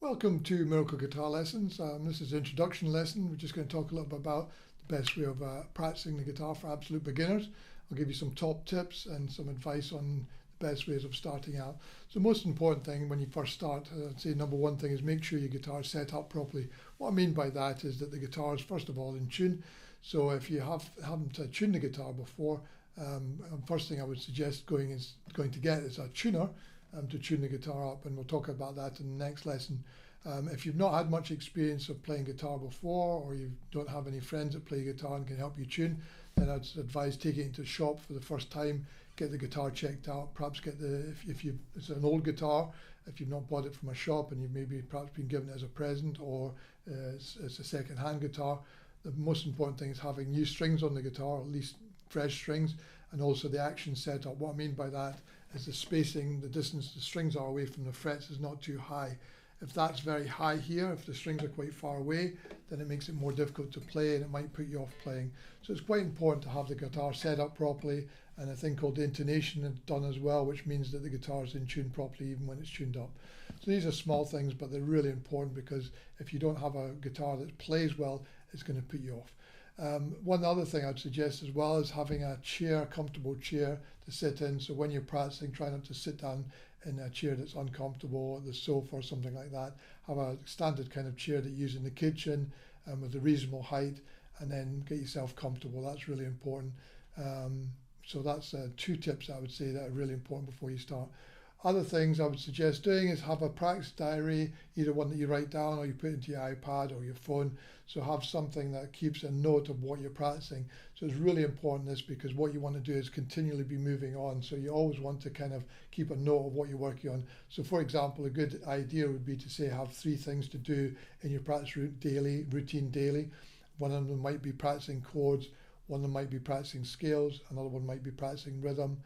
Welcome to Miracle Guitar Lessons. This is the introduction lesson. We're just going to talk a little bit about the best way of practicing the guitar for absolute beginners. I'll give you some top tips and some advice on the best ways of starting out. So the most important thing when you first start, I'd say number one thing is make sure your guitar is set up properly. What I mean by that is that the guitar is first of all in tune. So if you haven't tuned the guitar before, first thing I would suggest going to get is a tuner to tune the guitar up, and we'll talk about that in the next lesson. If you've not had much experience of playing guitar before, or you don't have any friends that play guitar and can help you tune, then I'd advise taking it into the shop for the first time, get the guitar checked out, perhaps get if it's an old guitar, if you've not bought it from a shop and you've maybe perhaps been given it as a present, or it's a second-hand guitar. The most important thing is having new strings on the guitar, at least fresh strings, and also the action setup. What I mean by that is the spacing, the distance the strings are away from the frets is not too high. If that's very high here, if the strings are quite far away, then it makes it more difficult to play and it might put you off playing. So it's quite important to have the guitar set up properly, and a thing called intonation is done as well, which means that the guitar is in tune properly even when it's tuned up. So these are small things, but they're really important, because if you don't have a guitar that plays well, it's going to put you off. One other thing I'd suggest as well is having a comfortable chair to sit in. So when you're practicing, try not to sit down in a chair that's uncomfortable, the sofa or something like that. Have a standard kind of chair that you use in the kitchen with a reasonable height, and then get yourself comfortable. That's really important. So that's two tips I would say that are really important before you start. Other things I would suggest doing is have a practice diary, either one that you write down or you put into your iPad or your phone. So have something that keeps a note of what you're practicing. So it's really important this, because what you want to do is continually be moving on. So you always want to kind of keep a note of what you're working on. So for example, a good idea would be to say have 3 things to do in your practice routine daily. One of them might be practicing chords, one of them might be practicing scales, another one might be practicing rhythm,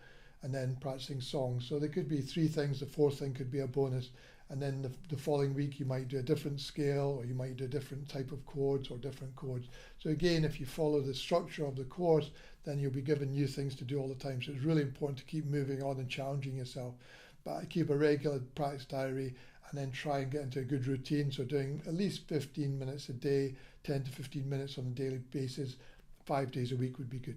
and then practicing songs. So there could be 3 things, the 4th thing could be a bonus, and then the following week you might do a different scale, or you might do a different type of chords or different chords. So again, if you follow the structure of the course, then you'll be given new things to do all the time. So it's really important to keep moving on and challenging yourself. But keep a regular practice diary, and then try and get into a good routine. So doing at least 15 minutes a day, 10 to 15 minutes on a daily basis, 5 days a week would be good.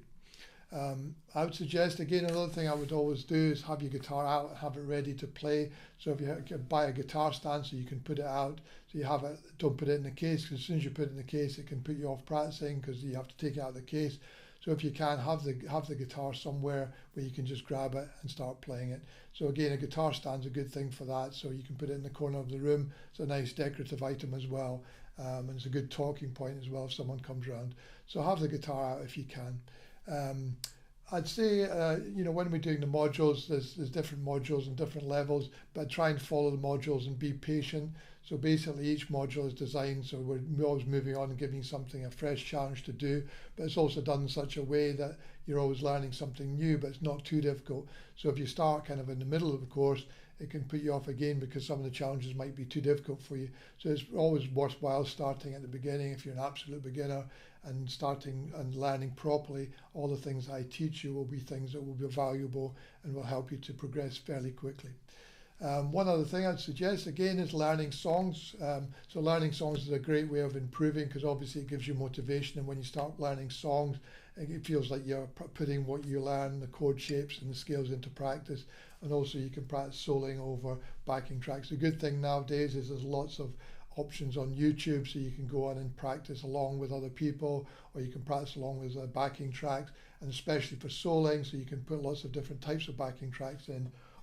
I would suggest, again, another thing I would always do is have your guitar out and have it ready to play. So if you buy a guitar stand so you can put it out, so you have it, don't put it in the case, because as soon as you put it in the case it can put you off practicing, because you have to take it out of the case. So if you can, have the guitar somewhere where you can just grab it and start playing it. So again, a guitar stand's a good thing for that, so you can put it in the corner of the room. It's a nice decorative item as well, and it's a good talking point as well if someone comes around. So have the guitar out if you can. I'd say, when we're doing the modules, there's different modules and different levels, but try and follow the modules and be patient. So basically each module is designed so we're always moving on and giving something a fresh challenge to do, but it's also done in such a way that you're always learning something new, but it's not too difficult. So if you start kind of in the middle of the course, it can put you off again because some of the challenges might be too difficult for you. So it's always worthwhile starting at the beginning if you're an absolute beginner, and starting and learning properly. All the things I teach you will be things that will be valuable and will help you to progress fairly quickly. One other thing I'd suggest again is learning songs. So learning songs is a great way of improving, because obviously it gives you motivation, and when you start learning songs it feels like you're putting what you learn, the chord shapes and the scales, into practice, and also you can practice soloing over backing tracks. The good thing nowadays is there's lots of options on YouTube, so you can go on and practice along with other people, or you can practice along with backing tracks, and especially for soloing, so you can put lots of different types of backing tracks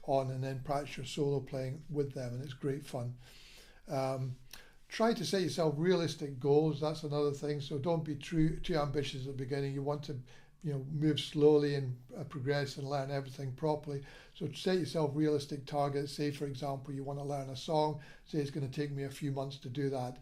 on and then practice your solo playing with them, and it's great fun. Try to set yourself realistic goals. That's another thing. So don't be too ambitious at the beginning. You want to move slowly and progress and learn everything properly. So set yourself realistic targets. Say, for example, you want to learn a song. Say it's going to take me a few months to do that.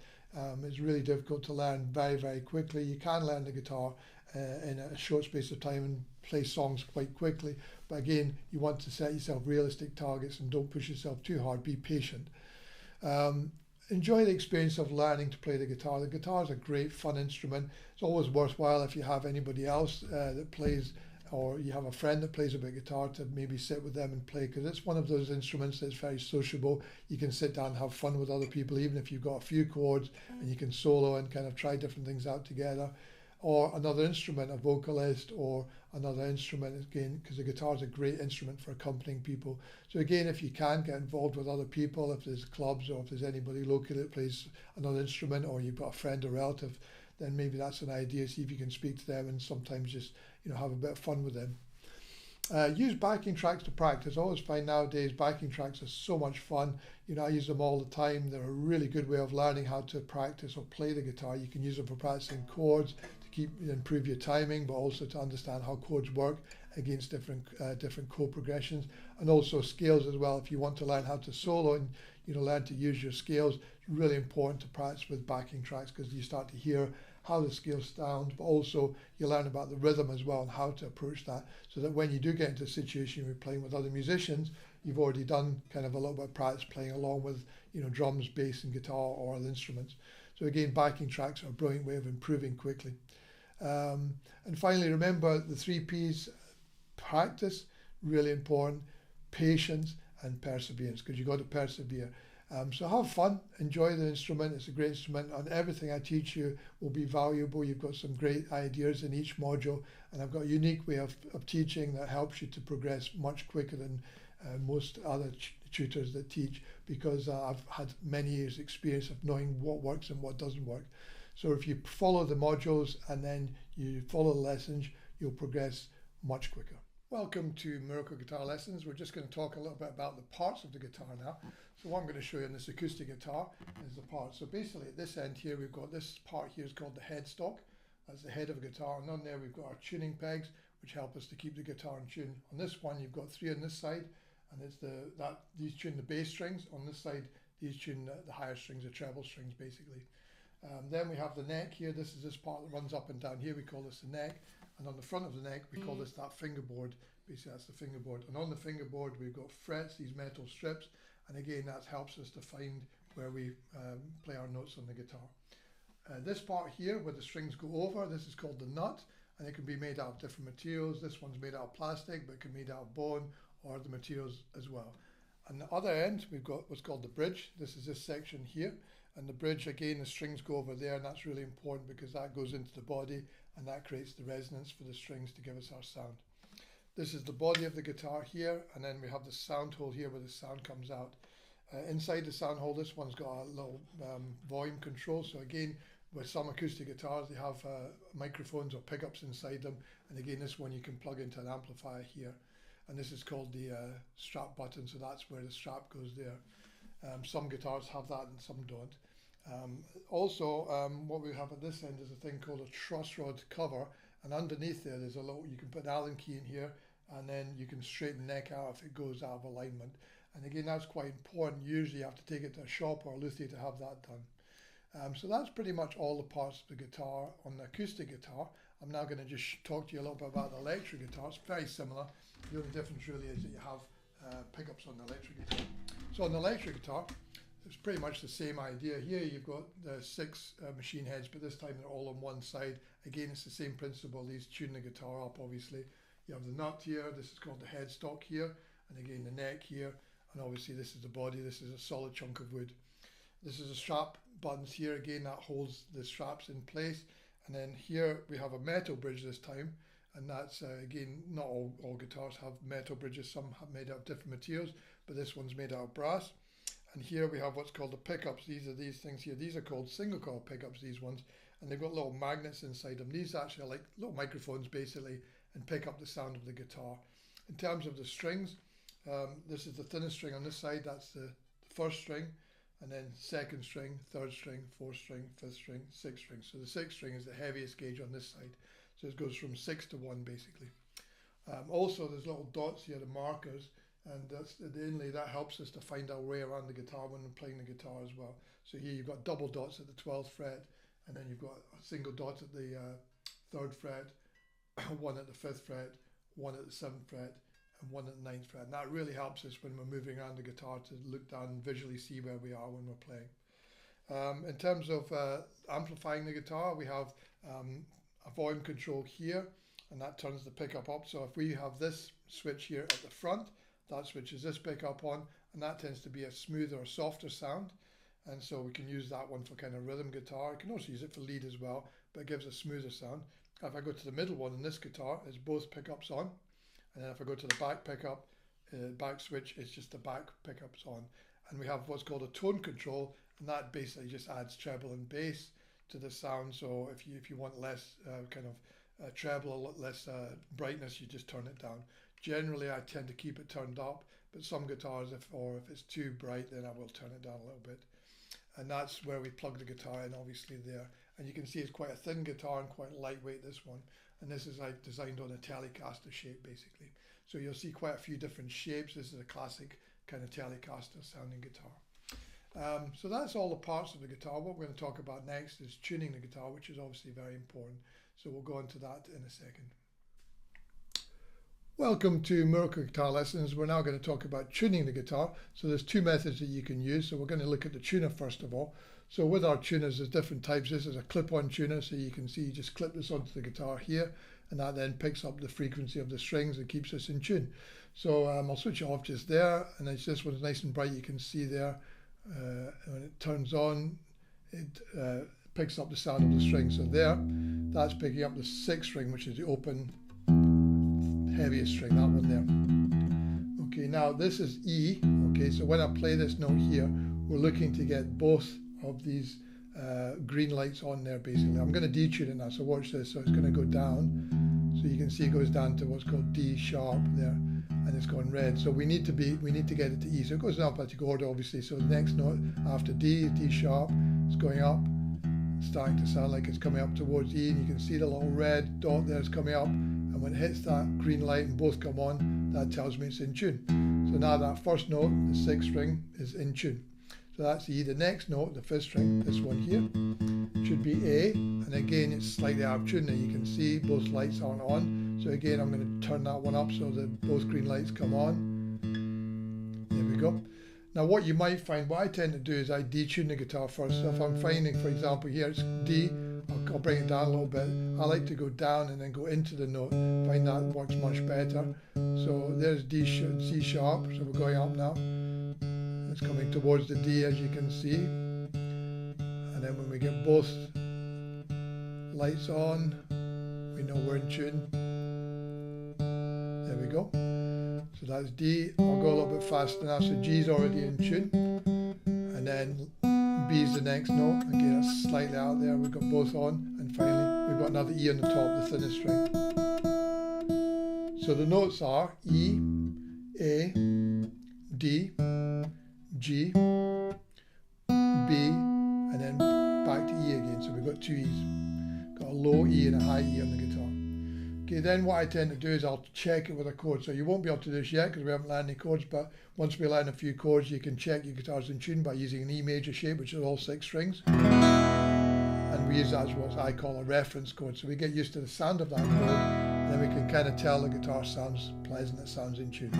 It's really difficult to learn very, very quickly. You can learn the guitar in a short space of time and play songs quite quickly. But again, you want to set yourself realistic targets and don't push yourself too hard. Be patient. Enjoy the experience of learning to play the guitar. The guitar is a great fun instrument. It's always worthwhile if you have anybody else that plays or you have a friend that plays a bit of guitar, to maybe sit with them and play, because it's one of those instruments that's very sociable. You can sit down and have fun with other people, even if you've got a few chords, and you can solo and kind of try different things out together. Or another instrument, a vocalist, or another instrument, again, because the guitar is a great instrument for accompanying people. So again, if you can get involved with other people, if there's clubs or if there's anybody locally that plays another instrument, or you've got a friend or relative, then maybe that's an idea. See if you can speak to them and sometimes just have a bit of fun with them. Use backing tracks to practice. I always find nowadays backing tracks are so much fun. I use them all the time. They're a really good way of learning how to practice or play the guitar. You can use them for practicing chords to improve your timing, but also to understand how chords work against different chord progressions, and also scales as well. If you want to learn how to solo and learn to use your scales, it's really important to practice with backing tracks, because you start to hear how the scales sound, but also you learn about the rhythm as well and how to approach that, so that when you do get into a situation where you're playing with other musicians, you've already done kind of a little bit of practice playing along with drums, bass and guitar or other instruments. So again, backing tracks are a brilliant way of improving quickly. And finally, remember the 3 P's: practice, really important, patience and perseverance, because you've got to persevere. So have fun, enjoy the instrument. It's a great instrument, and everything I teach you will be valuable. You've got some great ideas in each module, and I've got a unique way of teaching that helps you to progress much quicker than most other tutors that teach, because I've had many years experience of knowing what works and what doesn't work. So if you follow the modules and then you follow the lessons, you'll progress much quicker. Welcome to Miracle Guitar Lessons. We're just going to talk a little bit about the parts of the guitar now. So what I'm going to show you on this acoustic guitar is the parts. So basically at this end here, we've got this part here is called the headstock. That's the head of a guitar, and on there we've got our tuning pegs, which help us to keep the guitar in tune. On this one, you've got 3 on this side, and it's these tune the bass strings. On this side, these tune the higher strings, the treble strings, basically. Then we have the neck here. This is this part that runs up and down here. We call this the neck. And on the front of the neck, we call this that fingerboard. Basically, that's the fingerboard. And on the fingerboard, we've got frets, these metal strips. And again, that helps us to find where we play our notes on the guitar. This part here, where the strings go over, this is called the nut. And it can be made out of different materials. This one's made out of plastic, but it can be made out of bone or the materials as well. On the other end, we've got what's called the bridge. This is this section here. And the bridge, again, the strings go over there, and that's really important because that goes into the body and that creates the resonance for the strings to give us our sound. This is the body of the guitar here, and then we have the sound hole here where the sound comes out. Inside the sound hole, this one's got a little volume control. So again, with some acoustic guitars, they have microphones or pickups inside them. And again, this one you can plug into an amplifier here. And this is called the strap button, so that's where the strap goes there. Some guitars have that and some don't. What we have at this end is a thing called a truss rod cover, and underneath there's a little, you can put an Allen key in here, and then you can straighten the neck out if it goes out of alignment. And again, that's quite important. Usually you have to take it to a shop or a luthier to have that done. So that's pretty much all the parts of the guitar on the acoustic guitar. I'm now going to just talk to you a little bit about the electric guitar. It's very similar. The only difference really is that you have pickups on the electric guitar. So on the electric guitar, it's pretty much the same idea. Here you've got the 6 machine heads, but this time they're all on one side. Again, it's the same principle. These tune the guitar up, obviously. You have the nut here. This is called the headstock here. And again, the neck here. And obviously this is the body. This is a solid chunk of wood. This is a strap buttons here. Again, that holds the straps in place. And then here we have a metal bridge this time. And that's, again, not all guitars have metal bridges. Some have made out of different materials, but this one's made out of brass. And here we have what's called the pickups. These are these things here. These are called single coil pickups, these ones. And they've got little magnets inside them. These actually are like little microphones, basically, and pick up the sound of the guitar. In terms of the strings, this is the thinnest string on this side. That's the first string. And then second string, third string, fourth string, fifth string, sixth string. So the 6th string is the heaviest gauge on this side. So it goes from 6 to 1 basically. Also there's little dots here, the markers, and that's the inlay that helps us to find our way around the guitar when we're playing the guitar as well. So here you've got double dots at the 12th fret, and then you've got a single dot at the 3rd fret, one at the 5th fret, one at the 7th fret, and one at the 9th fret. And that really helps us when we're moving around the guitar to look down and visually see where we are when we're playing. In terms of amplifying the guitar, we have a volume control here, and that turns the pickup up. So if we have this switch here at the front, that switches this pickup on, and that tends to be a smoother or softer sound. And so we can use that one for kind of rhythm guitar. You can also use it for lead as well, but it gives a smoother sound. If I go to the middle one in this guitar, it's both pickups on. And then if I go to the back pickup, back switch, it's just the back pickups on. And we have what's called a tone control, and that basically just adds treble and bass to the sound. So if you want less treble, less brightness, you just turn it down. Generally, I tend to keep it turned up, but some guitars, if it's too bright, then I will turn it down a little bit. And that's where we plug the guitar in, obviously there. And you can see it's quite a thin guitar and quite lightweight, this one. And this is like designed on a Telecaster shape, basically. So you'll see quite a few different shapes. This is a classic kind of Telecaster sounding guitar. So that's all the parts of the guitar. What we're going to talk about next is tuning the guitar, which is obviously very important. So we'll go into that in a second. Welcome to Miracle Guitar Lessons. We're now going to talk about tuning the guitar. So there's two methods that you can use. So we're going to look at the tuner first of all. So with our tuners, there's different types. This is a clip-on tuner, so you can see you just clip this onto the guitar here, and that then picks up the frequency of the strings and keeps us in tune. So I'll switch it off just there, and as this one's nice and bright, you can see there, when it turns on, it picks up the sound of the string. So there, that's picking up the 6th string, which is the open heaviest string, that one there. Okay, now this is E. Okay, so when I play this note here, we're looking to get both of these green lights on there, basically. I'm going to detune it now, so watch this. So it's going to go down, so you can see it goes down to what's called D sharp there, and it's gone red. So we need to get it to E. So it goes in alphabetical order, obviously. So the next note after D, D sharp, it's going up, it's starting to sound like it's coming up towards E, and you can see the little red dot there is coming up. And when it hits that green light and both come on, that tells me it's in tune. So now that first note, the 6th string, is in tune. So that's E. The next note, the 5th string, this one here, should be A. And again, it's slightly out of tune. Now you can see both lights aren't on. So again, I'm going to turn that one up so that both green lights come on. There we go. Now what you might find, what I tend to do is I detune the guitar first. So if I'm finding, for example, here it's D, I'll bring it down a little bit. I like to go down and then go into the note. Find that works much better. So there's C sharp, so we're going up now. It's coming towards the D, as you can see. And then when we get both lights on, we know we're in tune. There we go. So that's D. I'll go a little bit faster now. So G's already in tune. And then B's the next note. Again, that's slightly out there. We've got both on. And finally, we've got another E on the top, the thinnest string. So the notes are E, A, D, G, B, and then back to E again. So we've got 2 E's. Got a low E and a high E on the guitar. Okay, then what I tend to do is I'll check it with a chord. So you won't be able to do this yet because we haven't learned any chords, but once we learn a few chords, you can check your guitar's in tune by using an E major shape, which is all 6 strings. And we use that as what I call a reference chord. So we get used to the sound of that chord, and then we can kind of tell the guitar sounds pleasant, it sounds in tune.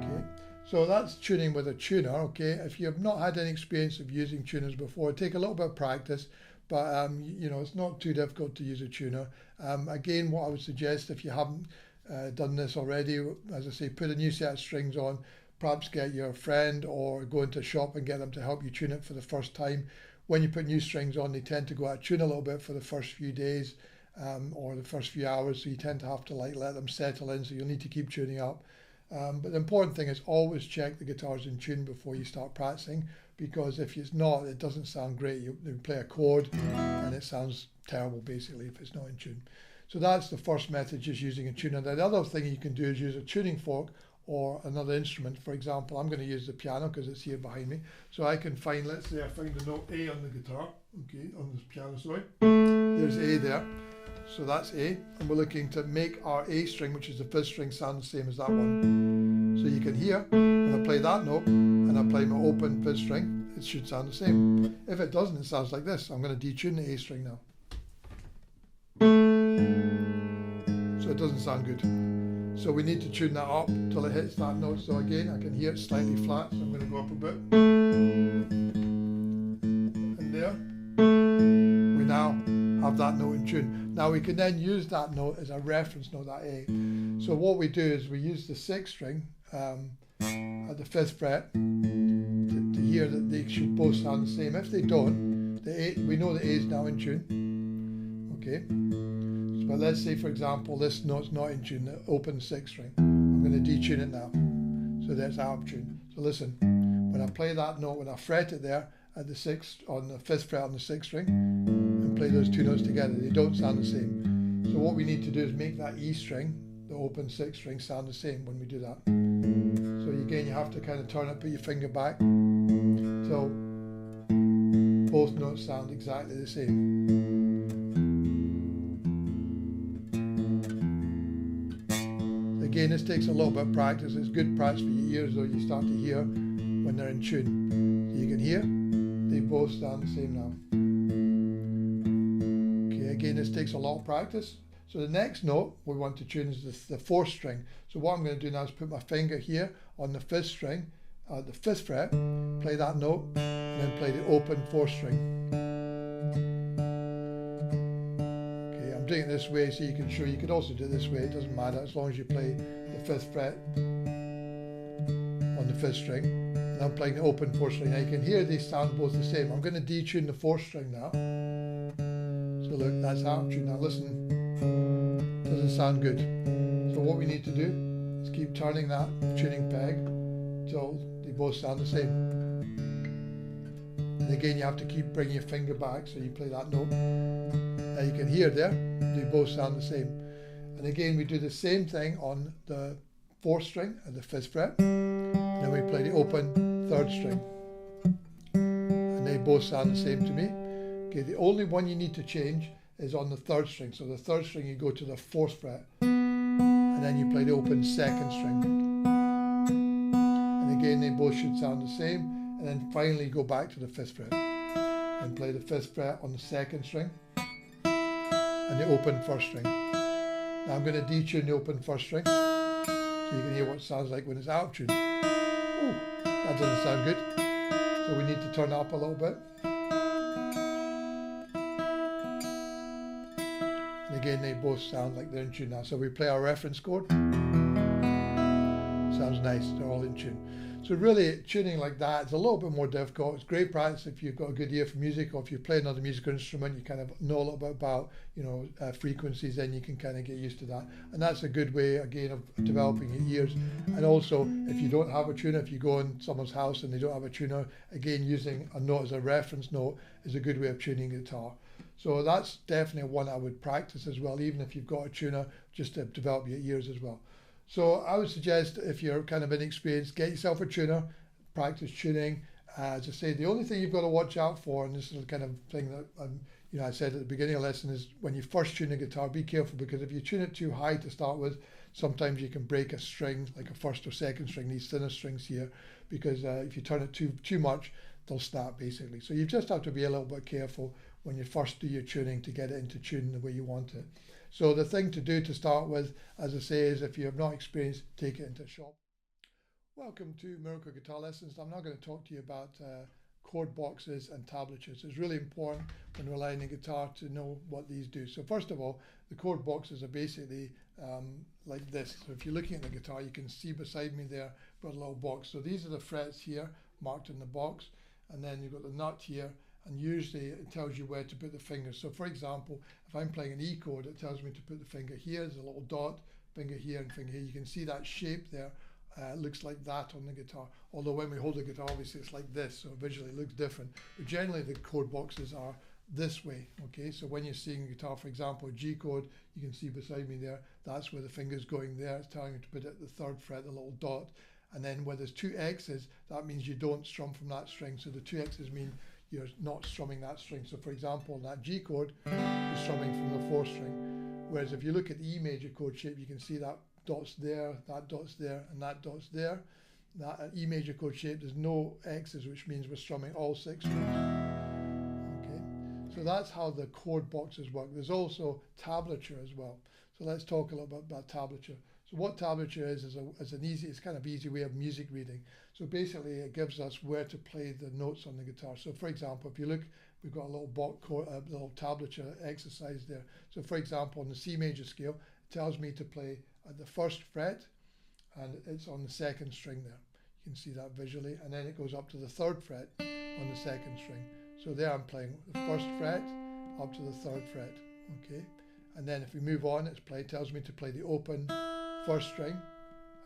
Okay, so that's tuning with a tuner. Okay, if you have not had any experience of using tuners before, take a little bit of practice. But you know, it's not too difficult to use a tuner. Again, what I would suggest, if you haven't done this already, as I say, put a new set of strings on, perhaps get your friend or go into a shop and get them to help you tune it for the first time. When you put new strings on, they tend to go out of tune a little bit for the first few days or the first few hours, so you tend to have to let them settle in, so you'll need to keep tuning up. But the important thing is always check the guitar's in tune before you start practicing, because if it's not, it doesn't sound great. You play a chord and it sounds terrible basically if it's not in tune. So that's the first method, just using a tuner. The other thing you can do is use a tuning fork or another instrument. For example, I'm going to use the piano because it's here behind me. So I can find, let's say I find the note A on the guitar, okay, on this piano, sorry. There's A there. So that's A, and we're looking to make our A string, which is the 5th string, sound the same as that one. So you can hear, when I play that note, and I play my open 5th string, it should sound the same. If it doesn't, it sounds like this. I'm going to detune the A string now. So it doesn't sound good. So we need to tune that up till it hits that note. So again, I can hear it slightly flat, so I'm going to go up a bit. And there, we now have have that note in tune. Now we can then use that note as a reference note, that A. So what we do is we use the 6th string at the 5th fret to hear that they should both sound the same. If they don't, the A, we know the A is now in tune. Okay. So, but let's say, for example, this note's not in tune, the open 6th string. I'm going to detune it now. So that's out of tune. So listen, when I play that note, when I fret it there at the 6th, on the 5th fret on the 6th string, and play those two notes together, they don't sound the same. So what we need to do is make that E string, the open 6th string, sound the same when we do that. So again, you have to kind of turn it, put your finger back, till both notes sound exactly the same. Again, this takes a little bit of practice. It's good practice for your ears, though. You start to hear when they're in tune. So you can hear, they both sound the same now. Okay, again, this takes a lot of practice. So the next note we want to tune is the 4th string. So what I'm going to do now is put my finger here on the 5th string, the 5th fret, play that note, and then play the open 4th string. Okay, I'm doing it this way so you can show. You could also do it this way, it doesn't matter, as long as you play the 5th fret on the 5th string. And I'm playing the open 4th string. Now you can hear they sound both the same. I'm going to detune the 4th string now. So look, that's out of tune. Now listen. Doesn't sound good. So what we need to do is keep turning that tuning peg till they both sound the same. And again, you have to keep bringing your finger back so you play that note. Now you can hear there, they both sound the same. And again, we do the same thing on the 4th string at the 5th fret. And then we play the open 3rd string. And they both sound the same to me. Okay, the only one you need to change is on the 3rd string. So the 3rd string, you go to the 4th fret, and then you play the open 2nd string. And again, they both should sound the same. And then finally go back to the 5th fret and play the 5th fret on the 2nd string and the open 1st string. Now I'm going to detune the open 1st string so you can hear what it sounds like when it's out of tune. Oh, that doesn't sound good. So we need to turn it up a little bit. Again, they both sound like they're in tune now. So we play our reference chord. Sounds nice, they're all in tune. So really, tuning like that, it's a little bit more difficult. It's great practice if you've got a good ear for music, or if you play another musical instrument, you kind of know a little bit about, frequencies, then you can kind of get used to that. And that's a good way, again, of developing your ears. And also, if you don't have a tuner, if you go in someone's house and they don't have a tuner, again, using a note as a reference note is a good way of tuning guitar. So that's definitely one I would practice as well, even if you've got a tuner, just to develop your ears as well. So I would suggest, if you're kind of inexperienced, get yourself a tuner, practice tuning. As I say, the only thing you've got to watch out for, and this is the kind of thing that I said at the beginning of the lesson, is when you first tune a guitar, be careful, because if you tune it too high to start with, sometimes you can break a string, like a 1st or 2nd string, these thinner strings here, because if you turn it too much, they'll snap basically. So you just have to be a little bit careful when you first do your tuning to get it into tune the way you want it. So the thing to do to start with, as I say, is if you have not experienced, take it into a shop. Welcome to Miracle Guitar Lessons. I'm now going to talk to you about chord boxes and tablatures. It's really important when we're learning guitar to know what these do. So first of all, the chord boxes are basically like this. So if you're looking at the guitar, you can see beside me there, got a little box. So these are the frets here marked in the box, and then you've got the nut here, and usually it tells you where to put the fingers. So for example, if I'm playing an E chord, it tells me to put the finger here. There's a little dot, finger here and finger here. You can see that shape there. Looks like that on the guitar. Although when we hold the guitar, obviously it's like this, so visually it looks different. But generally the chord boxes are this way, okay? So when you're seeing a guitar, for example, a G chord, you can see beside me there, that's where the finger's going there. It's telling you to put it at the 3rd fret, the little dot. And then where there's 2 X's, that means you don't strum from that string. So the 2 X's mean you're not strumming that string. So for example, that G chord is strumming from the 4th string. Whereas if you look at the E major chord shape, you can see that dot's there, that dot's there, and that dot's there. That E major chord shape, there's no X's, which means we're strumming all 6 strings. Okay, so that's how the chord boxes work. There's also tablature as well. So let's talk a little bit about tablature. So what tablature is it's kind of easy way of music reading. So basically it gives us where to play the notes on the guitar. So for example, if you look we've got a little little tablature exercise there. So for example, on the C major scale, it tells me to play at the first fret, and it's on the second string there. You can see that visually, and then it goes up to the third fret on the second string. So there I'm playing the first fret up to the third fret, okay? And then if we move on, it tells me to play the open first string,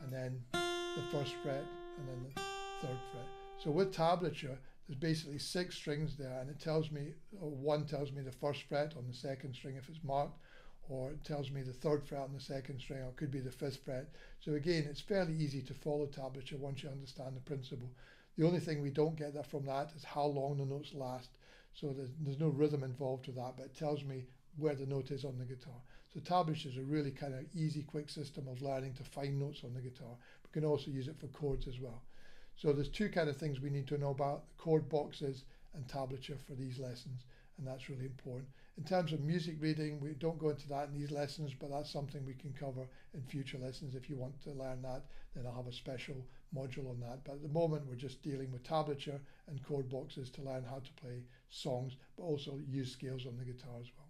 and then the first fret, and then the third fret. So with tablature, there's basically 6 strings there, and it tells me, one tells me the first fret on the second string if it's marked, or it tells me the third fret on the second string, or it could be the 5th fret. So again, it's fairly easy to follow tablature once you understand the principle. The only thing we don't get that from that is how long the notes last. So there's no rhythm involved with that, but it tells me where the note is on the guitar. So tablature is a really kind of easy, quick system of learning to find notes on the guitar. We can also use it for chords as well. So there's 2 kind of things we need to know about: the chord boxes and tablature for these lessons, and that's really important. In terms of music reading, we don't go into that in these lessons, but that's something we can cover in future lessons. If you want to learn that, then I'll have a special module on that. But at the moment, we're just dealing with tablature and chord boxes to learn how to play songs, but also use scales on the guitar as well.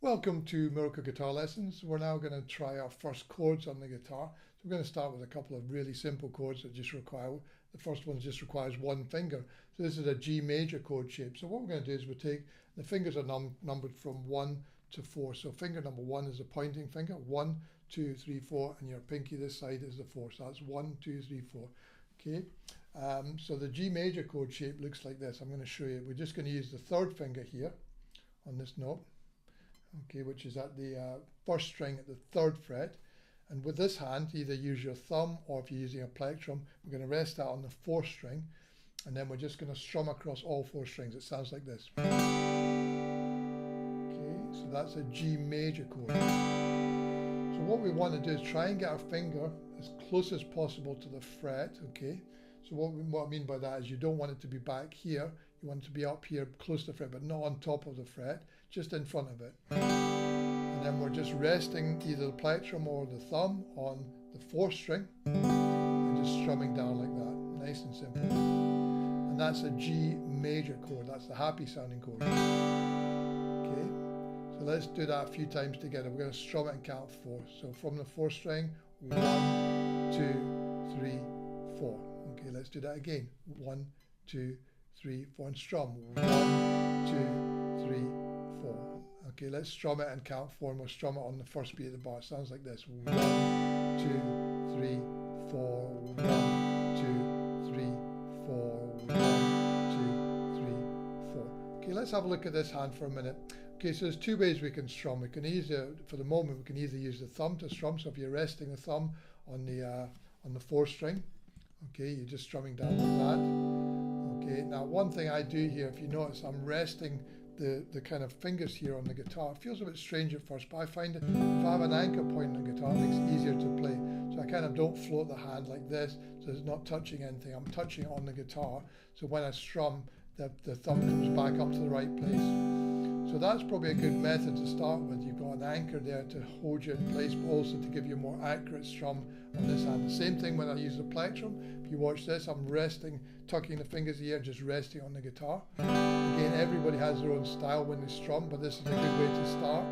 Welcome to Miracle Guitar Lessons. We're now going to try our first chords on the guitar. So we're going to start with a couple of really simple chords that just require, the first one just requires 1 finger. So this is a G major chord shape. So what we're going to do is we'll take, the fingers are numbered from 1 to 4. So finger number 1 is the pointing finger, 1, 2, 3, 4, and your pinky this side is the 4. So that's 1, 2, 3, 4. Okay. So the G major chord shape looks like this. I'm going to show you. We're just going to use the 3rd finger here on this note. Okay, which is at the first string at the 3rd fret, and with this hand either use your thumb, or if you're using a plectrum, we're going to rest that on the 4th string, and then we're just going to strum across all 4 strings. It sounds like this. Okay, so that's a G major chord. So what we want to do is try and get our finger as close as possible to the fret. Okay, so what I mean by that is you don't want it to be back here. You want it to be up here close to the fret, but not on top of the fret, just in front of it. And then we're just resting either the plectrum or the thumb on the 4th string and just strumming down like that, nice and simple. And that's a G major chord. That's the happy sounding chord. Okay, so let's do that a few times together. We're going to strum it and count 4. So from the 4th string, 1, 2, 3, 4. Okay, let's do that again. 1, 2, 3, 4, and strum. 1, 2, 3, 4. Okay, let's strum it and count 4, and we'll strum it on the first beat of the bar. It sounds like this. 1, 2, 3, 4. 1, 2, 3, 4. 1, 2, 3, 4. Okay, let's have a look at this hand for a minute. Okay, so there's 2 ways we can strum. We can either, for the moment, we can either use the thumb to strum. So if you're resting the thumb on the 4th string, okay, you're just strumming down like that. Okay, now one thing I do here, if you notice, I'm resting the kind of fingers here on the guitar. It feels a bit strange at first, but I find that if I have an anchor point on the guitar, it makes it easier to play. So I kind of don't float the hand like this, so it's not touching anything. I'm touching it on the guitar, so when I strum, the thumb comes back up to the right place. So that's probably a good method to start with. You've got an anchor there to hold you in place, but also to give you a more accurate strum on this hand. The same thing when I use the plectrum. If you watch this, I'm resting, tucking the fingers here, just resting on the guitar. Again, everybody has their own style when they strum, but this is a good way to start.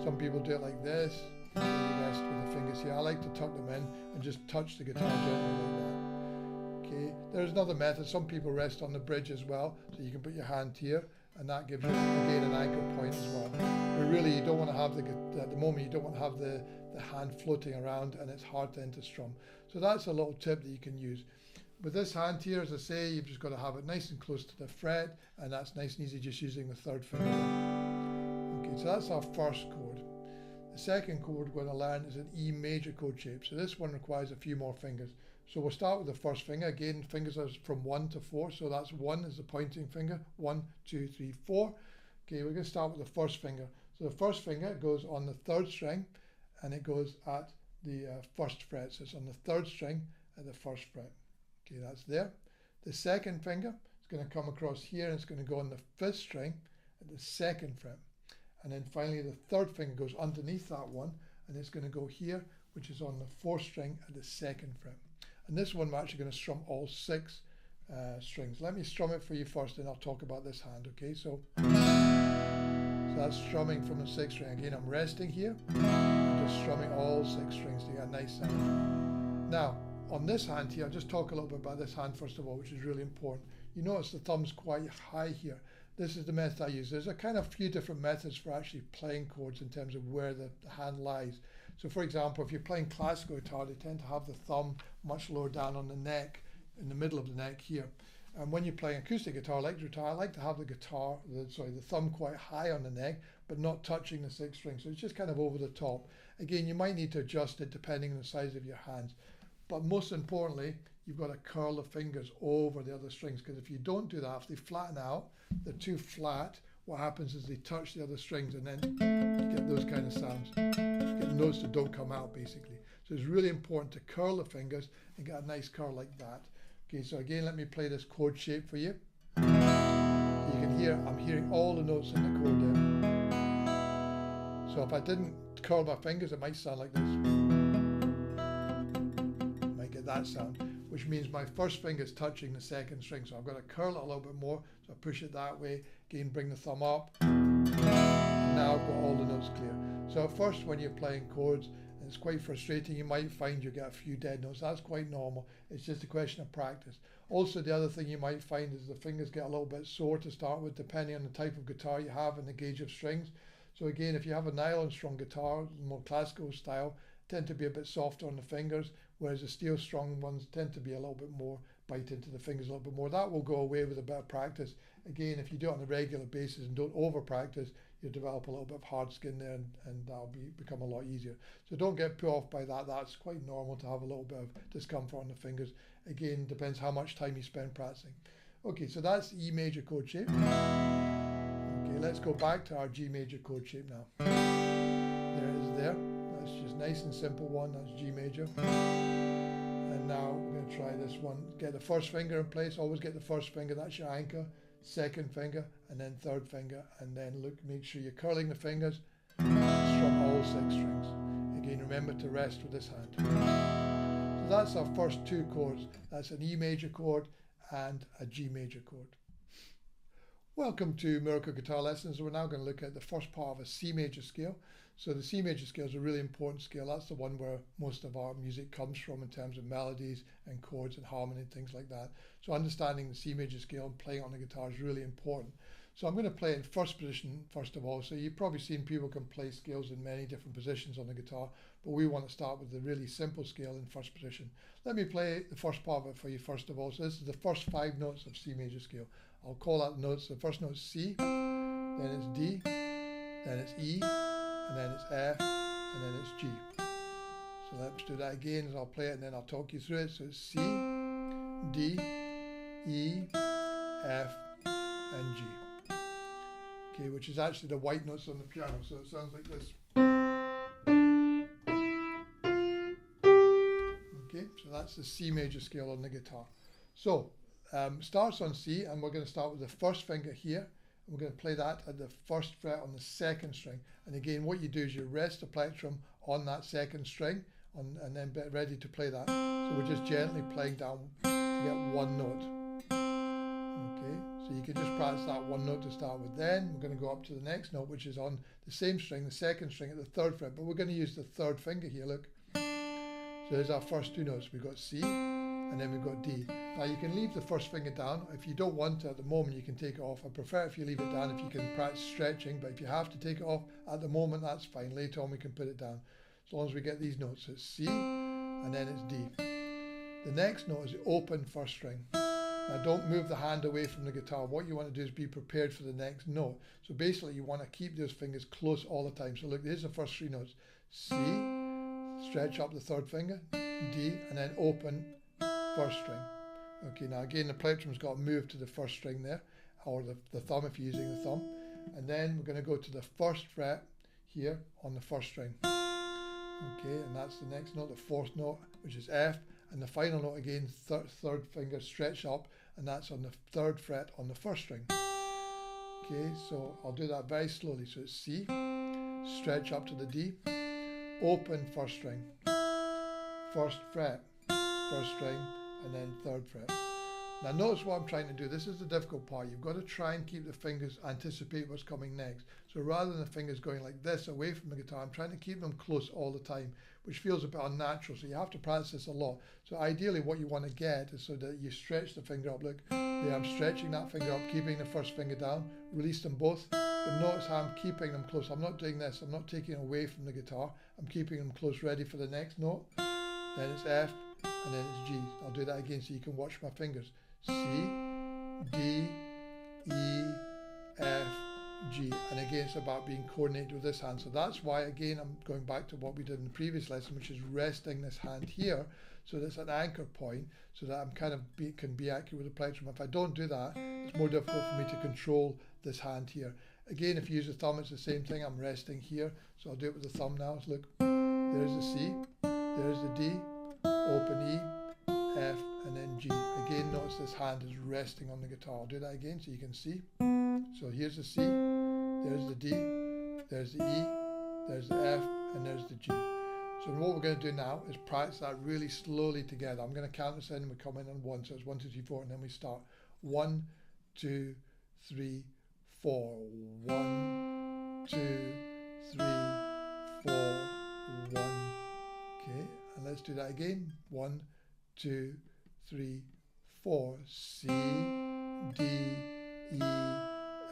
Some people do it like this, and they rest with the fingers here. I like to tuck them in and just touch the guitar gently like that. Okay, there's another method. Some people rest on the bridge as well, so you can put your hand here, and that gives you again an anchor point as well. But really, you don't want to have at the moment you don't want to have the hand floating around, and it's hard then to strum. So that's a little tip that you can use. With this hand here, as I say, you've just got to have it nice and close to the fret, and that's nice and easy just using the 3rd finger. Okay, so that's our first chord. The second chord we're going to learn is an E major chord shape. So this one requires a few more fingers. So we'll start with the first finger. Again, fingers are from 1 to 4. So that's 1 is the pointing finger. 1, 2, 3, 4. Okay, we're going to start with the first finger. So the first finger goes on the 3rd string, and it goes at the 1st fret. So it's on the 3rd string at the 1st fret. Okay, that's there. The second finger is going to come across here, and it's going to go on the 5th string at the 2nd fret. And then finally the 3rd finger goes underneath that one, and it's going to go here, which is on the 4th string at the 2nd fret. And this one we're actually going to strum all 6 strings. Let me strum it for you first, and I'll talk about this hand. Okay, so that's strumming from the 6th string. Again, I'm resting here, I'm just strumming all 6 strings to get a nice sound. Now, on this hand here, I'll just talk a little bit about this hand first of all, which is really important. You notice the thumb's quite high here. This is the method I use. There's a kind of few different methods for actually playing chords in terms of where the hand lies. So for example, if you're playing classical guitar, they tend to have the thumb much lower down on the neck, in the middle of the neck here. And when you're playing acoustic guitar, electric guitar, I like to have the thumb quite high on the neck, but not touching the 6th string. So it's just kind of over the top. Again, you might need to adjust it depending on the size of your hands. But most importantly, you've got to curl the fingers over the other strings, because if you don't do that, if they flatten out, they're too flat, what happens is they touch the other strings, and then you get those kind of sounds. You get notes that don't come out, basically. So it's really important to curl the fingers and get a nice curl like that. Okay, so again, let me play this chord shape for you. You can hear, I'm hearing all the notes in the chord there. So if I didn't curl my fingers, it might sound like this. Might get that sound, which means my first finger is touching the 2nd string. So I've got to curl it a little bit more. So I push it that way. Again, bring the thumb up. Now I've got all the notes clear. So at first, when you're playing chords, and it's quite frustrating, you might find you get a few dead notes. That's quite normal. It's just a question of practice. Also, the other thing you might find is the fingers get a little bit sore to start with, depending on the type of guitar you have and the gauge of strings. So again, if you have a nylon strung guitar, more classical style, tend to be a bit softer on the fingers, whereas the steel strung ones tend to be a little bit more, bite into the fingers a little bit more. That will go away with a bit of practice. Again, if you do it on a regular basis and don't over practice, you'll develop a little bit of hard skin there, and that'll become a lot easier. So don't get put off by that. That's quite normal to have a little bit of discomfort on the fingers. Again, depends how much time you spend practicing. Okay, so that's E major chord shape. Okay, let's go back to our G major chord shape now. There it is there. That's just nice and simple one. That's G major. And now we're going to try this one. Get the first finger in place. Always get the first finger. That's your anchor. 2nd finger, and then 3rd finger, and then make sure you're curling the fingers, strum all 6 strings. Again, remember to rest with this hand. So that's our first 2 chords. That's an E major chord and a G major chord. Welcome to Miracle Guitar Lessons. We're now going to look at the first part of a C major scale. So the C major scale is a really important scale. That's the one where most of our music comes from in terms of melodies and chords and harmony and things like that. So understanding the C major scale and playing on the guitar is really important. So I'm going to play it in first position first of all. So you've probably seen people can play scales in many different positions on the guitar, but we want to start with the really simple scale in first position. Let me play the first part of it for you first of all. So this is the first 5 notes of C major scale. I'll call out the notes. The first note is C, then it's D, then it's E, and then it's F, and then it's G. So let's do that again as I'll play it, and then I'll talk you through it. So it's C, D, E, F, and G. Okay, which is actually the white notes on the piano, so it sounds like this. Okay, so that's the C major scale on the guitar. So starts on C, and we're going to start with the first finger here. We're going to play that at the 1st fret on the 2nd string. And again, what you do is you rest the plectrum on that 2nd string, and then get ready to play that. So we're just gently playing down to get 1 note. Okay, so you can just practice that 1 note to start with. Then we're going to go up to the next note, which is on the same string, the 2nd string at the 3rd fret, but we're going to use the 3rd finger here, look. So there's our first 2 notes. We've got C, and then we've got D. Now you can leave the first finger down. If you don't want to at the moment, you can take it off. I prefer if you leave it down if you can practice stretching, but if you have to take it off at the moment, that's fine. Later on we can put it down. As long as we get these notes. So it's C, and then it's D. The next note is the open 1st string. Now don't move the hand away from the guitar. What you want to do is be prepared for the next note. So basically you want to keep those fingers close all the time. So look, here's the first 3 notes. C, stretch up the 3rd finger, D, and then open 1st string. Okay, now again the plectrum's got to move to the 1st string there, or the thumb if you're using the thumb. And then we're going to go to the 1st fret here on the 1st string. Okay, and that's the next note, the 4th note, which is F. And the final note again, 3rd finger stretch up, and that's on the 3rd fret on the 1st string. Okay, so I'll do that very slowly. So it's C, stretch up to the D, open 1st string, 1st fret, 1st string, and then 3rd fret. Now notice what I'm trying to do. This is the difficult part. You've got to try and keep the fingers, anticipate what's coming next. So rather than the fingers going like this away from the guitar, I'm trying to keep them close all the time, which feels a bit unnatural. So you have to practice this a lot. So ideally what you want to get is so that you stretch the finger up. Look, there I'm stretching that finger up, keeping the first finger down, release them both. But notice how I'm keeping them close. I'm not doing this. I'm not taking away from the guitar. I'm keeping them close, ready for the next note. Then it's F, and then it's G. I'll do that again so you can watch my fingers. C, D, E, F, G. And again, it's about being coordinated with this hand. So that's why, again, I'm going back to what we did in the previous lesson, which is resting this hand here so that's an anchor point, so that I'm kind of can be accurate with the plectrum. If I don't do that, it's more difficult for me to control this hand here. Again, if you use the thumb, it's the same thing. I'm resting here, so I'll do it with the thumb now. So look, there's the C, there's the D, open E, F, and then G. Again, notice this hand is resting on the guitar. I'll do that again so you can see. So here's the C, there's the D, there's the E, there's the F, and there's the G. So what we're going to do now is practice that really slowly together. I'm going to count this in and we come in on 1. So it's 1, 2, 3, 4, and then we start. 1, 2, 3, 4. 1, 2, 3, 4, 1. Okay, and let's do that again. 1, 2, 3, 4. C, D, E,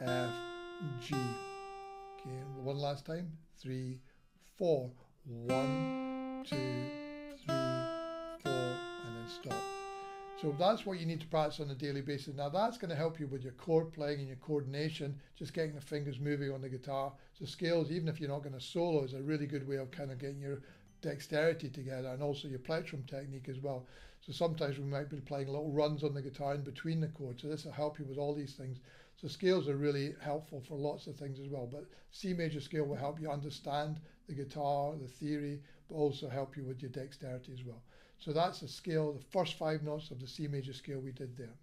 F, G. Okay, one last time. 3, 4. 1, 2, 3, 4, and then stop. So that's what you need to practice on a daily basis. Now that's going to help you with your chord playing and your coordination, just getting the fingers moving on the guitar. So scales, even if you're not going to solo, is a really good way of kind of getting your dexterity together and also your plectrum technique as well. So sometimes we might be playing little runs on the guitar in between the chords. So this will help you with all these things. So scales are really helpful for lots of things as well. But C major scale will help you understand the guitar, the theory, but also help you with your dexterity as well. So that's the scale, the first 5 notes of the C major scale we did there.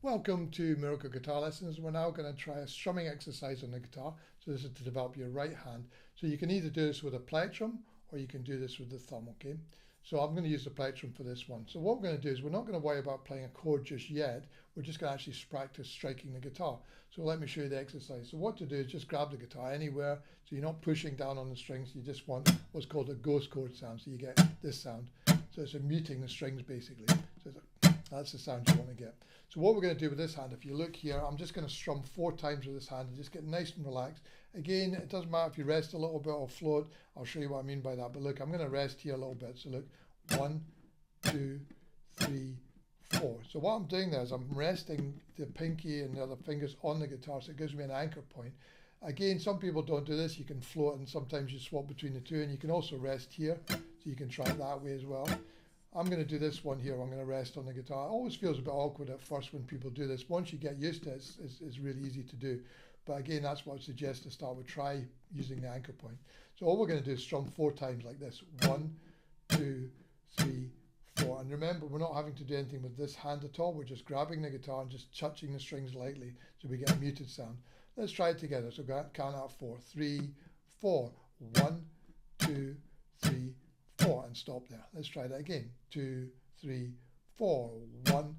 Welcome to Miracle Guitar Lessons. We're now going to try a strumming exercise on the guitar. So this is to develop your right hand. So you can either do this with a plectrum or you can do this with the thumb, okay? So I'm going to use the plectrum for this one. So what we're going to do is we're not going to worry about playing a chord just yet. We're just going to actually practice striking the guitar. So let me show you the exercise. So what to do is just grab the guitar anywhere. So you're not pushing down on the strings. You just want what's called a ghost chord sound. So you get this sound. So it's muting the strings basically. So that's the sound you want to get. So what we're going to do with this hand, if you look here, I'm just going to strum 4 times with this hand and just get nice and relaxed. Again, it doesn't matter if you rest a little bit or float. I'll show you what I mean by that. But look, I'm going to rest here a little bit. So look, 1, 2, 3, 4. So what I'm doing there is I'm resting the pinky and the other fingers on the guitar, so it gives me an anchor point. Again, some people don't do this. You can float and sometimes you swap between the two, and you can also rest here, so you can try it that way as well. I'm going to do this one here. I'm going to rest on the guitar. It always feels a bit awkward at first when people do this. Once you get used to it, it's really easy to do. But again, that's what I suggest to start with. Try using the anchor point. So all we're going to do is strum 4 times like this. 1, 2, 3, 4. And remember, we're not having to do anything with this hand at all. We're just grabbing the guitar and just touching the strings lightly so we get a muted sound. Let's try it together. So count out 4. 3, 4. 1, 2, 3, 4. And stop there. Let's try that again. 2, 3, 4. 1,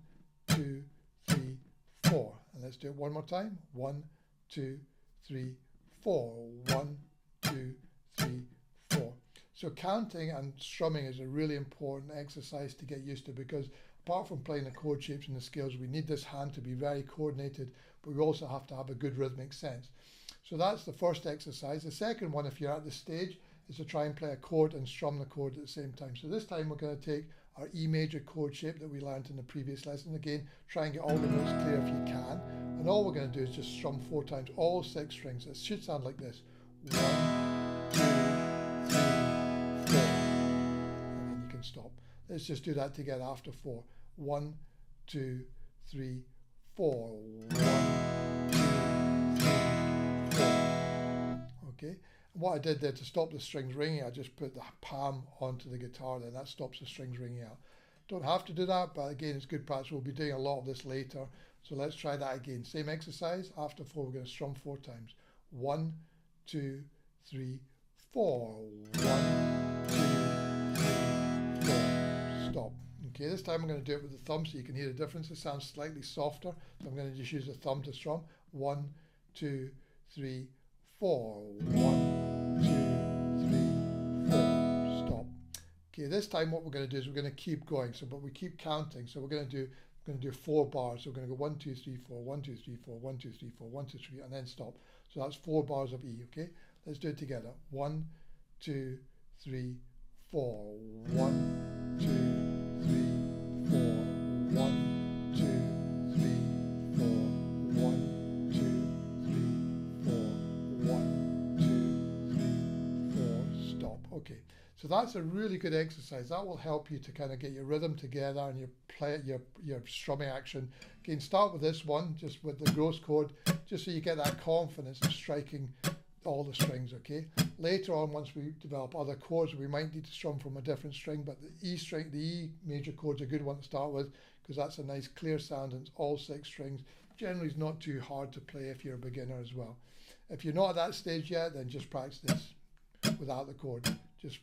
2, 3, 4. And let's do it one more time. 1, 2, 3, 4. 1, 2, 3, 4. So counting and strumming is a really important exercise to get used to, because apart from playing the chord shapes and the scales, we need this hand to be very coordinated, but we also have to have a good rhythmic sense. So that's the first exercise. The second one, if you're at this stage, is to try and play a chord and strum the chord at the same time. So this time we're going to take our E major chord shape that we learned in the previous lesson. Again, try and get all the notes clear if you can. And all we're going to do is just strum 4 times, all 6 strings. It should sound like this. 1, 2, 3, 4. And then you can stop. Let's just do that together after 4. 1, 2, 3, 4. 1, 2, 3, 4. Okay. And what I did there to stop the strings ringing, I just put the palm onto the guitar, then that stops the strings ringing out. Don't have to do that, but again, it's good practice. We'll be doing a lot of this later. So let's try that again. Same exercise. After 4, we're going to strum 4 times. 1, 2, 3, 4. 1, 2, 3, 4. Stop. Okay, this time I'm going to do it with the thumb so you can hear the difference. It sounds slightly softer, so I'm going to just use the thumb to strum. 1, 2, 3, 4. 1, 2, 3, 4. Stop. Okay, this time what we're going to do is we're going to keep going, but we keep counting. So we're going to do 4 bars. So we're going to go 1, 2, 3, 4, 1, 2, 3, 4, 1, 2, 3, 4, 1, 2, 3, and then stop. So that's 4 bars of E, okay? Let's do it together. 1, 2, 3, 4. 1, 2, 3, 4. 1, 2, 3, 4. 1, 2, 3, 4. 1, 2, 3, 4. Stop. Okay. So that's a really good exercise. That will help you to kind of get your rhythm together and your strumming action. Again, start with this one, just with the gross chord, just so you get that confidence of striking all the strings, okay? Later on, once we develop other chords, we might need to strum from a different string, but the E major chord's a good one to start with because that's a nice clear sound and it's all 6 strings. Generally, it's not too hard to play if you're a beginner as well. If you're not at that stage yet, then just practice this without the chord. Just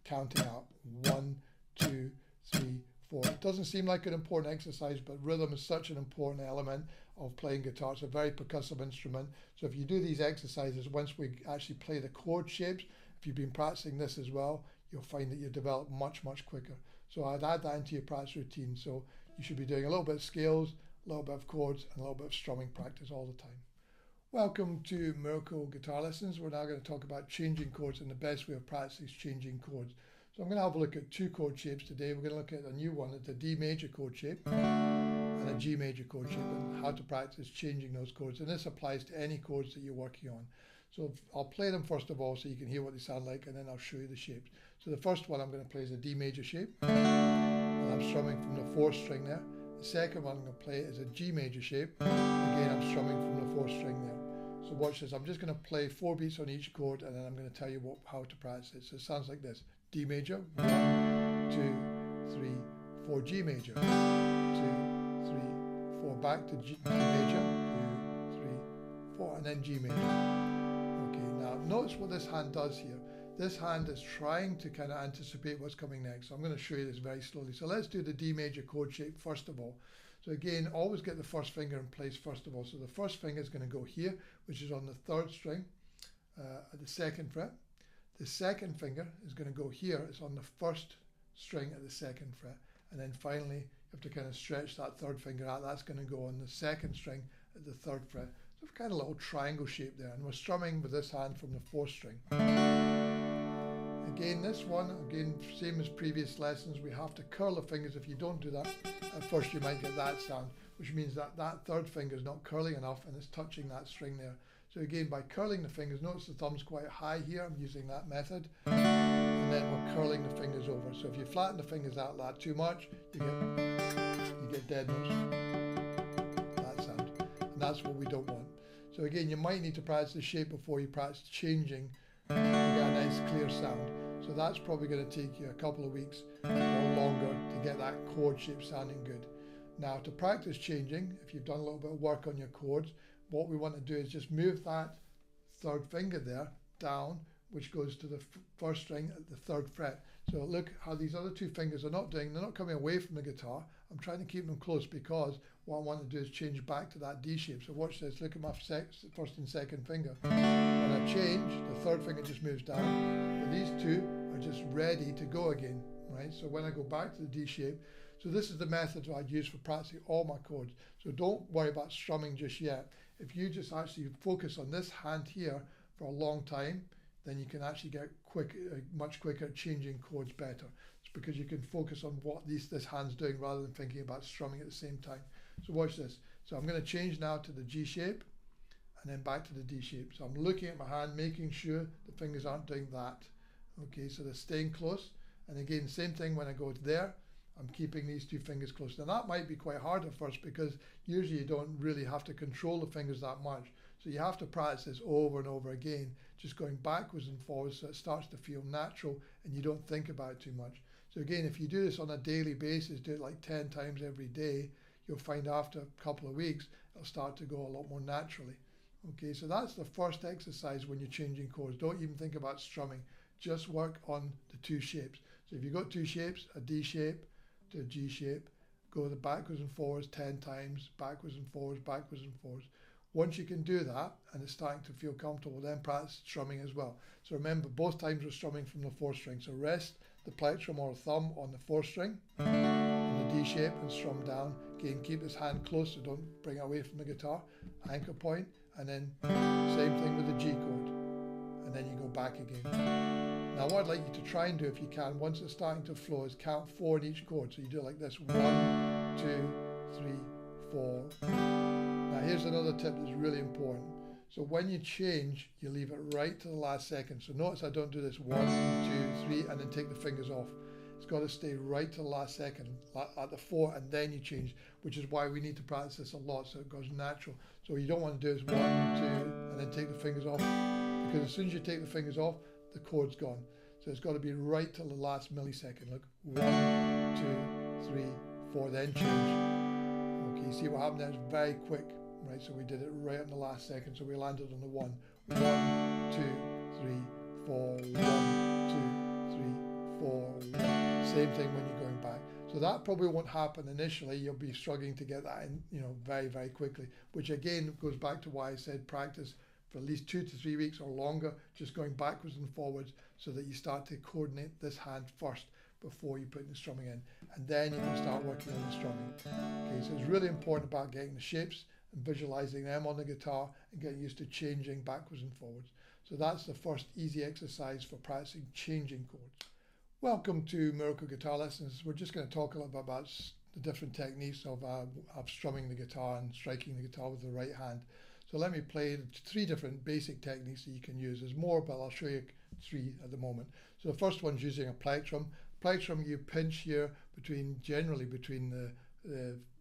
counting out 1, 2, 3, 4. It doesn't seem like an important exercise, but rhythm is such an important element of playing guitar. It's a very percussive instrument. So if you do these exercises, once we actually play the chord shapes, if you've been practicing this as well, you'll find that you develop much, much quicker. So I'd add that into your practice routine. So you should be doing a little bit of scales, a little bit of chords, and a little bit of strumming practice all the time. Welcome to Miracle Guitar Lessons. We're now going to talk about changing chords, and the best way of practicing is changing chords. So I'm going to have a look at 2 chord shapes today. We're going to look at a new one. It's a D major chord shape and a G major chord shape, and how to practice changing those chords. And this applies to any chords that you're working on. So I'll play them first of all so you can hear what they sound like, and then I'll show you the shapes. So the first one I'm going to play is a D major shape, and I'm strumming from the 4th string there. The second one I'm going to play is a G major shape. Again, I'm strumming from the 4th string there. So watch this. I'm just going to play 4 beats on each chord, and then I'm going to tell you how to practice it. So it sounds like this. D major, 1, 2, 3, 4, G major, 2, 3, 4, back to G major, 2, 3, 4, and then G major. Okay, now notice what this hand does here. This hand is trying to kind of anticipate what's coming next. So I'm going to show you this very slowly. So let's do the D major chord shape first of all. So again, always get the first finger in place first of all. So the first finger is going to go here, which is on the 3rd string at the 2nd fret. The second finger is going to go here. It's on the 1st string at the 2nd fret. And then finally, you have to kind of stretch that 3rd finger out. That's going to go on the 2nd string at the 3rd fret. So kind of a little triangle shape there. And we're strumming with this hand from the 4th string. Again, this one, same as previous lessons, we have to curl the fingers. If you don't do that, at first you might get that sound, which means that that 3rd finger is not curling enough and it's touching that string there. So again, by curling the fingers, notice the thumb's quite high here. I'm using that method. And then we're curling the fingers over. So if you flatten the fingers out like that too much, you get dead notes. That sound. And that's what we don't want. So again, you might need to practice the shape before you practice changing to get a nice clear sound. So that's probably going to take you a couple of weeks or longer to get that chord shape sounding good. Now to practice changing, if you've done a little bit of work on your chords, what we want to do is just move that 3rd finger there down, which goes to the 1st string at the 3rd fret. So look how these other 2 fingers are not doing, they're not coming away from the guitar. I'm trying to keep them close because what I want to do is change back to that D shape. So watch this, look at my 1st and 2nd finger. When I change, the 3rd finger just moves down, but these 2 are just ready to go again, right? So when I go back to the D shape, so this is the method I'd use for practicing all my chords. So don't worry about strumming just yet. If you just actually focus on this hand here for a long time, then you can actually get much quicker at changing chords better. It's because you can focus on what this hand's doing rather than thinking about strumming at the same time. So watch this. So I'm going to change now to the G shape and then back to the D shape. So I'm looking at my hand, making sure the fingers aren't doing that. Okay, so they're staying close. And again, same thing when I go to there. I'm keeping these 2 fingers close. Now that might be quite hard at first because usually you don't really have to control the fingers that much. So you have to practice this over and over again, just going backwards and forwards so it starts to feel natural and you don't think about it too much. So again, if you do this on a daily basis, do it like 10 times every day, you'll find after a couple of weeks, it'll start to go a lot more naturally. Okay, so that's the first exercise when you're changing chords. Don't even think about strumming. Just work on the 2 shapes. So if you've got 2 shapes, a D shape to a G shape, go the backwards and forwards 10 times, backwards and forwards, backwards and forwards. Once you can do that and it's starting to feel comfortable, then practice strumming as well. So remember, both times we're strumming from the 4th string. So rest the plectrum or thumb on the 4th string in the D shape and strum down. Again, keep this hand close, so don't bring it away from the guitar. Anchor point, and then same thing with the G chord. And then you go back again. Now what I'd like you to try and do, if you can, once it's starting to flow, is count 4 in each chord. So you do it like this: 1, 2, 3, 4. Now here's another tip that's really important. So when you change, you leave it right to the last second. So notice I don't do this 1, 2, 3 and then take the fingers off. It's got to stay right to the last second, at the 4, and then you change, which is why we need to practice this a lot so it goes natural. So you don't want to do is 1, 2 and then take the fingers off, because as soon as you take the fingers off, the chord's gone. So it's got to be right till the last millisecond. Look, 1, 2, 3, 4, then change. Okay, you see what happened there? It's very quick, right? So we did it right in the last second. So we landed on the 1. 1, 2, 3, 4, 1, 2, 3, 4, 1. Same thing when you're going back. So that probably won't happen initially. You'll be struggling to get that in, very, very quickly, which again goes back to why I said practice for at least 2 to 3 weeks or longer, just going backwards and forwards so that you start to coordinate this hand first before you put the strumming in. And then you can start working on the strumming. Okay, so it's really important about getting the shapes and visualizing them on the guitar and getting used to changing backwards and forwards. So that's the first easy exercise for practicing changing chords. Welcome to Miracle Guitar Lessons. We're just going to talk a little bit about the different techniques of strumming the guitar and striking the guitar with the right hand. So let me play 3 different basic techniques that you can use. There's more, but I'll show you 3 at the moment. So the first one's using a plectrum. Plectrum you pinch here generally between the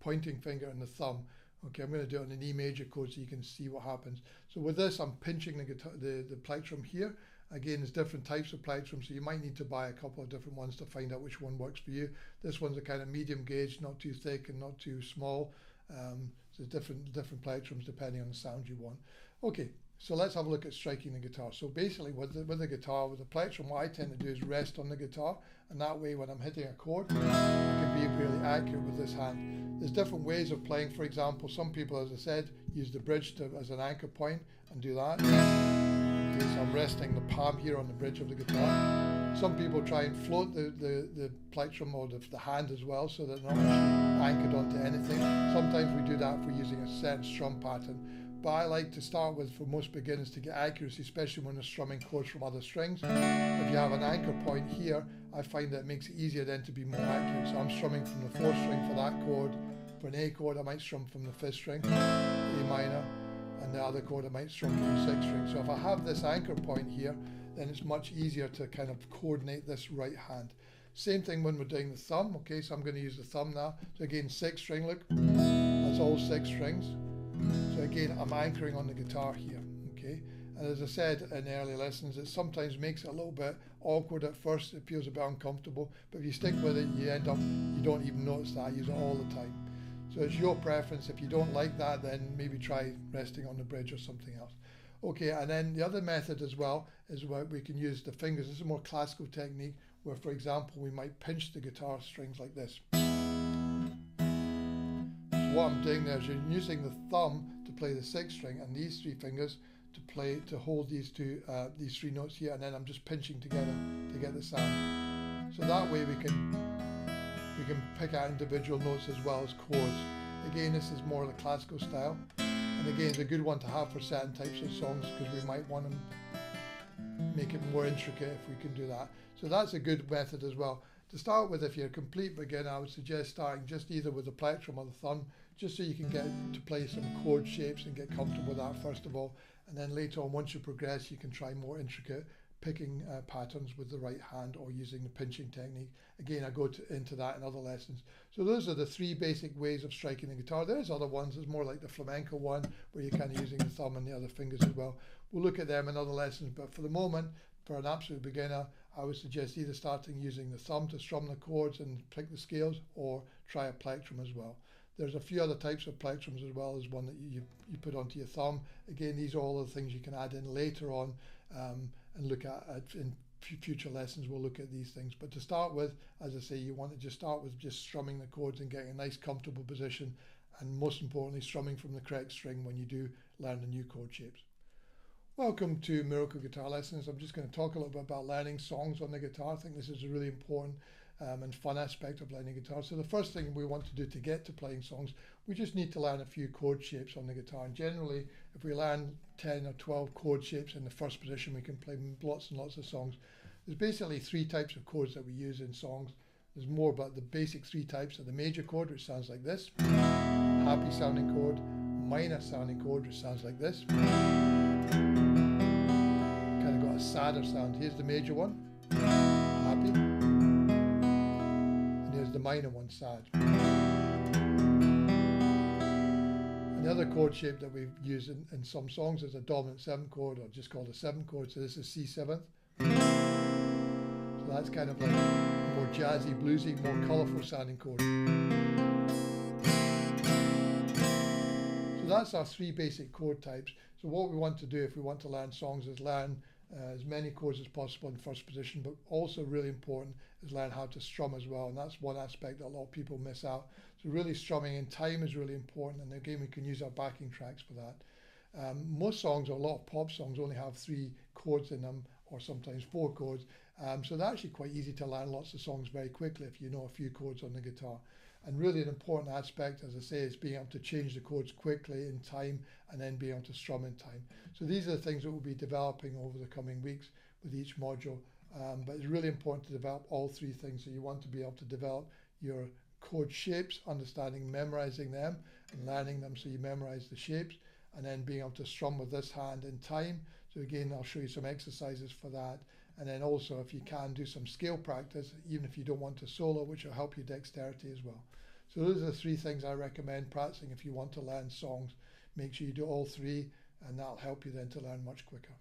pointing finger and the thumb. Okay, I'm going to do it on an E major chord so you can see what happens. So with this, I'm pinching the plectrum here. Again, there's different types of plectrum, so you might need to buy a couple of different ones to find out which one works for you. This one's a kind of medium gauge, not too thick and not too small. So different plectrums depending on the sound you want. Okay, so let's have a look at striking the guitar. So basically with the guitar, with the plectrum, what I tend to do is rest on the guitar, and that way when I'm hitting a chord, I can be really accurate with this hand. There's different ways of playing. For example, some people, as I said, use the bridge as an anchor point and do that. Okay, so I'm resting the palm here on the bridge of the guitar. Some people try and float the plectrum or the hand as well, so that they're not actually anchored onto anything. Sometimes we do that if we're using a certain strum pattern. But I like to start with, for most beginners, to get accuracy, especially when they're strumming chords from other strings. If you have an anchor point here, I find that it makes it easier then to be more accurate. So I'm strumming from the 4th string for that chord. For an A chord, I might strum from the 5th string, A minor, and the other chord I might strum from the 6th string. So if I have this anchor point here, then it's much easier to kind of coordinate this right hand. Same thing when we're doing the thumb. Okay, so I'm going to use the thumb now. So again, 6th string, look, that's all 6 strings. So again, I'm anchoring on the guitar here, okay? And as I said in early lessons, it sometimes makes it a little bit awkward at first. It feels a bit uncomfortable, but if you stick with it, you don't even notice that. I use it all the time. So it's your preference. If you don't like that, then maybe try resting on the bridge or something else. Okay, and then the other method as well is where we can use the fingers. This is a more classical technique where, for example, we might pinch the guitar strings like this. What I'm doing there is you're using the thumb to play the 6th string and these 3 fingers to hold these 3 notes here, and then I'm just pinching together to get the sound. So that way we can pick out individual notes as well as chords. Again, this is more of the classical style, and again it's a good one to have for certain types of songs because we might want to make it more intricate if we can do that. So that's a good method as well. To start with, if you're a complete beginner, I would suggest starting just either with the plectrum or the thumb, just so you can get to play some chord shapes and get comfortable with that first of all. And then later on, once you progress, you can try more intricate picking patterns with the right hand or using the pinching technique. Again, I go into that in other lessons. So those are the 3 basic ways of striking the guitar. There's other ones. There's more like the flamenco one, where you're kind of using the thumb and the other fingers as well. We'll look at them in other lessons, but for the moment, for an absolute beginner, I would suggest either starting using the thumb to strum the chords and pick the scales, or try a plectrum as well. There's a few other types of plectrums as well as one that you put onto your thumb. Again, these are all the things you can add in later on and look at in future lessons we'll look at these things. But to start with, as I say, you want to just start with just strumming the chords and getting a nice comfortable position, and most importantly strumming from the correct string when you do learn the new chord shapes. Welcome to Miracle Guitar Lessons. I'm just going to talk a little bit about learning songs on the guitar. I think this is a really important and fun aspect of learning guitar. So the first thing we want to do to get to playing songs, we just need to learn a few chord shapes on the guitar. And generally, if we learn 10 or 12 chord shapes in the first position, we can play lots and lots of songs. There's basically three types of chords that we use in songs. There's more, but the basic three types are the major chord, which sounds like this, happy sounding chord, minor sounding chord, which sounds like this, kind of got a sadder sound. Here's the major one, happy, and here's the minor one, sad. And the other chord shape that we use in some songs is a dominant 7th chord, or just called a 7th chord. So this is C7. So that's kind of like a more jazzy, bluesy, more colourful sounding chord. So that's our three basic chord types. So what we want to do if we want to learn songs is learn as many chords as possible in first position, but also really important is learn how to strum as well, and that's one aspect that a lot of people miss out. So really strumming in time is really important, and again we can use our backing tracks for that. Most songs, or a lot of pop songs, only have 3 chords in them, or sometimes 4 chords, so they're actually quite easy to learn lots of songs very quickly if you know a few chords on the guitar. And really an important aspect, as I say, is being able to change the chords quickly in time and then being able to strum in time. So these are the things that we'll be developing over the coming weeks with each module. But it's really important to develop all 3 things. So you want to be able to develop your chord shapes, understanding, memorizing them and learning them so you memorize the shapes, and then being able to strum with this hand in time. So again, I'll show you some exercises for that. And then also, if you can, do some scale practice, even if you don't want to solo, which will help your dexterity as well. So those are the 3 things I recommend practicing if you want to learn songs. Make sure you do all 3, and that'll help you then to learn much quicker.